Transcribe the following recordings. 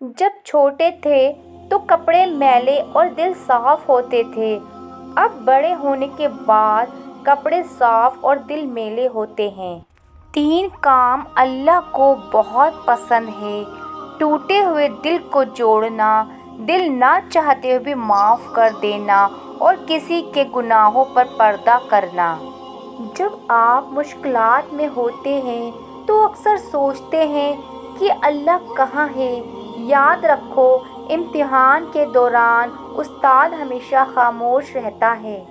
جب چھوٹے تھے تو کپڑے میلے اور دل صاف ہوتے تھے، اب بڑے ہونے کے بعد کپڑے صاف اور دل میلے ہوتے ہیں۔ 3 کام اللہ کو بہت پسند ہے: ٹوٹے ہوئے دل کو جوڑنا، دل نہ چاہتے ہوئے بھی معاف کر دینا، اور کسی کے گناہوں پر پردہ کرنا۔ جب آپ مشکلات میں ہوتے ہیں تو اکثر سوچتے ہیں کہ اللہ کہاں ہے؟ یاد رکھو، امتحان کے دوران استاد ہمیشہ خاموش رہتا ہے۔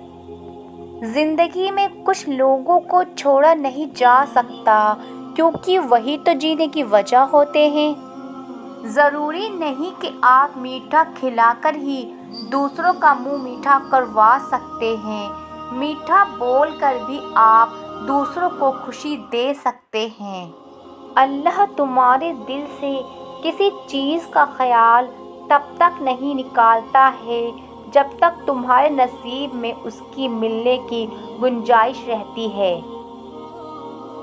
زندگی میں کچھ لوگوں کو چھوڑا نہیں جا سکتا کیونکہ وہی تو جینے کی وجہ ہوتے ہیں۔ ضروری نہیں کہ آپ میٹھا کھلا کر ہی دوسروں کا منہ میٹھا کروا سکتے ہیں، میٹھا بول کر بھی آپ دوسروں کو خوشی دے سکتے ہیں۔ اللہ تمہارے دل سے کسی چیز کا خیال تب تک نہیں نکالتا ہے جب تک تمہارے نصیب میں اس کی ملنے کی گنجائش رہتی ہے۔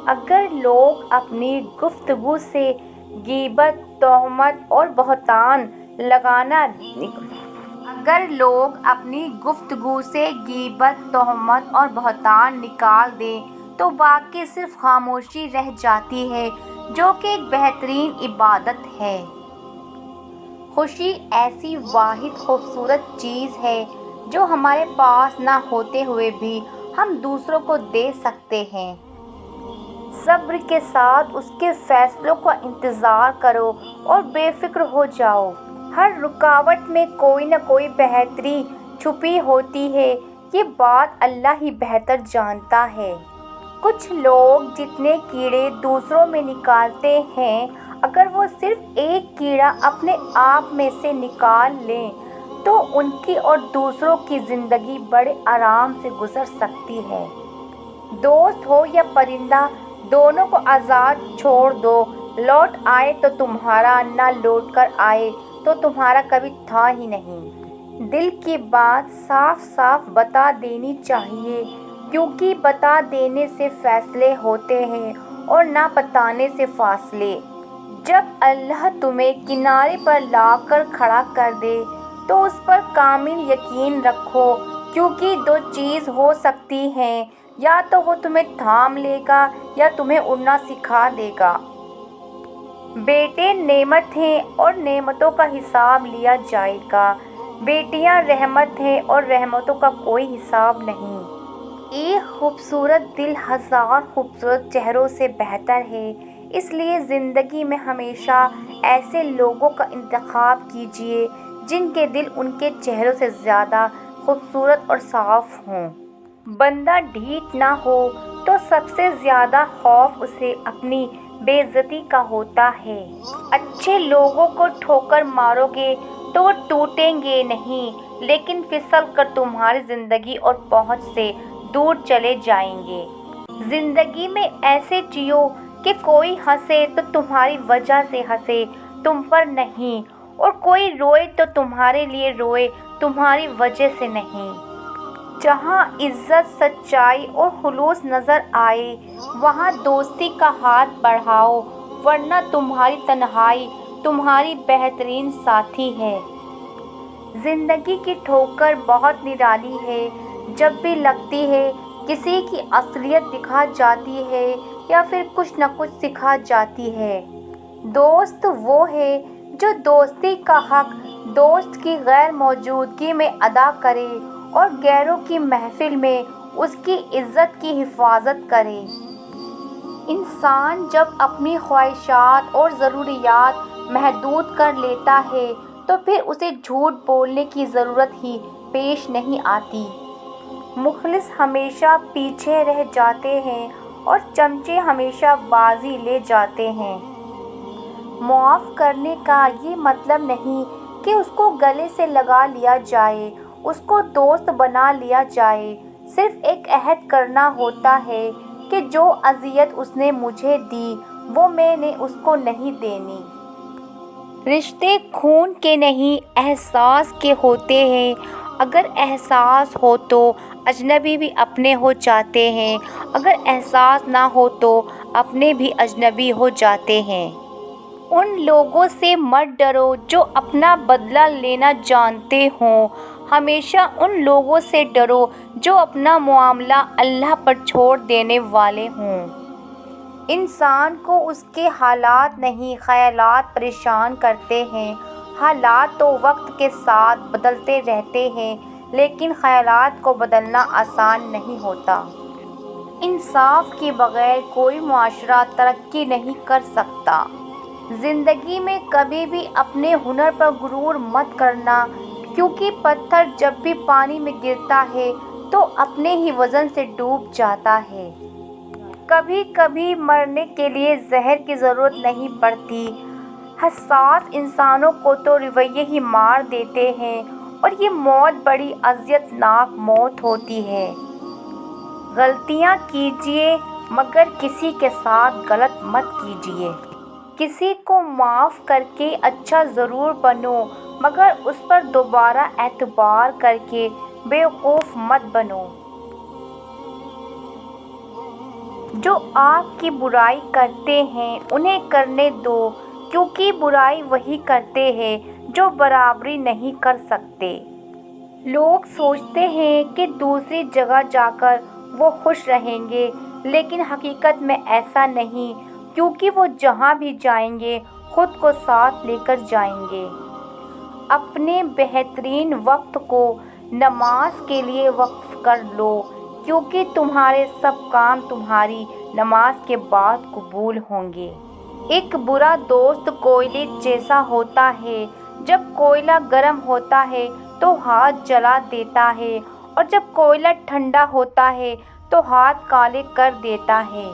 اگر لوگ اپنی گفتگو سے غیبت، تہمت اور بہتان نکال دیں تو باقی صرف خاموشی رہ جاتی ہے، جو کہ ایک بہترین عبادت ہے۔ خوشی ایسی واحد خوبصورت چیز ہے جو ہمارے پاس نہ ہوتے ہوئے بھی ہم دوسروں کو دے سکتے ہیں۔ صبر کے ساتھ اس کے فیصلوں کا انتظار کرو اور بے فکر ہو جاؤ۔ ہر رکاوٹ میں کوئی نہ کوئی بہتری چھپی ہوتی ہے، یہ بات اللہ ہی بہتر جانتا ہے۔ کچھ لوگ جتنے کیڑے دوسروں میں نکالتے ہیں، اگر وہ صرف ایک کیڑا اپنے آپ میں سے نکال لیں تو ان کی اور دوسروں کی زندگی بڑے آرام سے گزر سکتی ہے۔ دوست ہو یا پرندہ، دونوں کو آزاد چھوڑ دو، لوٹ آئے تو تمہارا، نہ لوٹ کر آئے تو تمہارا کبھی تھا ہی نہیں۔ دل کی بات صاف صاف بتا دینی چاہیے، کیونکہ بتا دینے سے فیصلے ہوتے ہیں اور نہ بتانے سے فاصلے۔ جب اللہ تمہیں کنارے پر لا کر کھڑا کر دے تو اس پر کامل یقین رکھو، کیونکہ 2 چیز ہو سکتی ہیں، یا تو وہ تمہیں تھام لے گا یا تمہیں اڑنا سکھا دے گا۔ بیٹے نعمت ہیں اور نعمتوں کا حساب لیا جائے گا، بیٹیاں رحمت ہیں اور رحمتوں کا کوئی حساب نہیں۔ ایک خوبصورت دل 1000 خوبصورت چہروں سے بہتر ہے، اس لیے زندگی میں ہمیشہ ایسے لوگوں کا انتخاب کیجیے جن کے دل ان کے چہروں سے زیادہ خوبصورت اور صاف ہوں۔ بندہ ڈھیٹ نہ ہو تو سب سے زیادہ خوف اسے اپنی بے عزتی کا ہوتا ہے۔ اچھے لوگوں کو ٹھوکر مارو گے تو وہ ٹوٹیں گے نہیں، لیکن پھسل کر تمہاری زندگی اور پہنچ سے دور چلے جائیں گے۔ زندگی میں ایسے جیو کہ کوئی ہنسے تو تمہاری وجہ سے ہنسے، تم پر نہیں، اور کوئی روئے تو تمہارے لیے روئے، تمہاری وجہ سے نہیں۔ جہاں عزت، سچائی اور خلوص نظر آئے وہاں دوستی کا ہاتھ بڑھاؤ، ورنہ تمہاری تنہائی تمہاری بہترین ساتھی ہے۔ زندگی کی ٹھوکر بہت نرالی ہے، جب بھی لگتی ہے کسی کی اصلیت دکھا جاتی ہے یا پھر کچھ نہ کچھ سکھا جاتی ہے۔ دوست وہ ہے جو دوستی کا حق دوست کی غیر موجودگی میں ادا کرے اور غیروں کی محفل میں اس کی عزت کی حفاظت کرے۔ انسان جب اپنی خواہشات اور ضروریات محدود کر لیتا ہے تو پھر اسے جھوٹ بولنے کی ضرورت ہی پیش نہیں آتی۔ مخلص ہمیشہ پیچھے رہ جاتے ہیں اور چمچے ہمیشہ بازی لے جاتے ہیں۔ معاف کرنے کا یہ مطلب نہیں کہ اس کو گلے سے لگا لیا جائے، اس کو دوست بنا لیا جائے، صرف ایک عہد کرنا ہوتا ہے کہ جو اذیت اس نے مجھے دی وہ میں نے اس کو نہیں دینی۔ رشتے خون کے نہیں احساس کے ہوتے ہیں، اگر احساس ہو تو اجنبی بھی اپنے ہو جاتے ہیں، اگر احساس نہ ہو تو اپنے بھی اجنبی ہو جاتے ہیں۔ ان لوگوں سے مت ڈرو جو اپنا بدلہ لینا جانتے ہوں، ہمیشہ ان لوگوں سے ڈرو جو اپنا معاملہ اللہ پر چھوڑ دینے والے ہوں۔ انسان کو اس کے حالات نہیں، خیالات پریشان کرتے ہیں۔ حالات تو وقت کے ساتھ بدلتے رہتے ہیں، لیکن خیالات کو بدلنا آسان نہیں ہوتا۔ انصاف کے بغیر کوئی معاشرہ ترقی نہیں کر سکتا۔ زندگی میں کبھی بھی اپنے ہنر پر غرور مت کرنا، کیونکہ پتھر جب بھی پانی میں گرتا ہے تو اپنے ہی وزن سے ڈوب جاتا ہے۔ کبھی کبھی مرنے کے لیے زہر کی ضرورت نہیں پڑتی۔ حساس انسانوں کو تو رویے ہی مار دیتے ہیں، اور یہ موت بڑی اذیت ناک موت ہوتی ہے۔ غلطیاں کیجیے مگر کسی کے ساتھ غلط مت کیجیے۔ کسی کو معاف کر کے اچھا ضرور بنو، مگر اس پر دوبارہ اعتبار کر کے بیوقوف مت بنو۔ جو آپ کی برائی کرتے ہیں انہیں کرنے دو، کیونکہ برائی وہی کرتے ہیں جو برابری نہیں کر سکتے۔ لوگ سوچتے ہیں کہ دوسری جگہ جا کر وہ خوش رہیں گے، لیکن حقیقت میں ایسا نہیں، کیونکہ وہ جہاں بھی جائیں گے خود کو ساتھ لے کر جائیں گے۔ اپنے بہترین وقت کو نماز کے لیے وقف کر لو، کیونکہ تمہارے سب کام تمہاری نماز کے بعد قبول ہوں گے۔ ایک برا دوست کوئلے جیسا ہوتا ہے، جب کوئلہ گرم ہوتا ہے تو ہاتھ جلا دیتا ہے، اور جب کوئلہ ٹھنڈا ہوتا ہے تو ہاتھ کالے کر دیتا ہے۔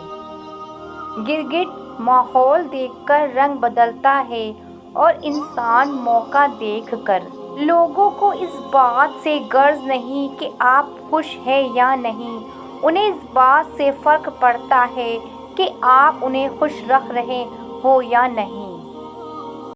گرگٹ ماحول دیکھ کر رنگ بدلتا ہے، اور انسان موقع دیکھ کر۔ لوگوں کو اس بات سے غرض نہیں کہ آپ خوش ہیں یا نہیں، انہیں اس بات سے فرق پڑتا ہے کہ آپ انہیں خوش رکھ رہے ہو یا نہیں۔